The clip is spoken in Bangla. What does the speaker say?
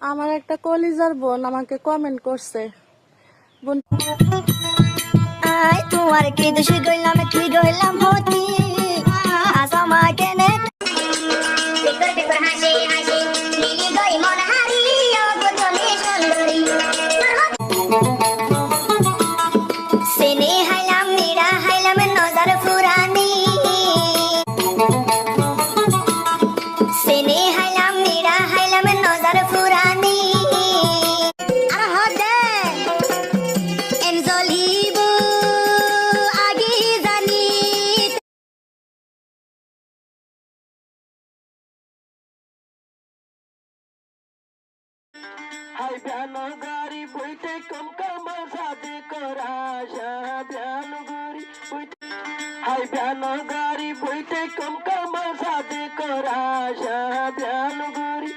আমার একটা কলিজার বোন আমাকে কমেন্ট করছে, বোন আই তোমার কি দোষ গইলাম কি গইলাম হতি আজ আমাকে নে টিকর টিকর হাসি হাসি লিলি গই মন হারি ও গোজনে সুন্দরী সেনে হাইলাম নিরা হাইলাম নজর ফুরানি সেনে হাইলাম নিরা হাইলাম নজর ফুরানি আর হদে এনজলিব আগে জানি হাই ব্যানগারি বইতে কম কামা সাথে করাশা ব্যানগারি বইতে হাই ব্যানগারি বইতে কম কামা সাথে করাশা ব্যানগারি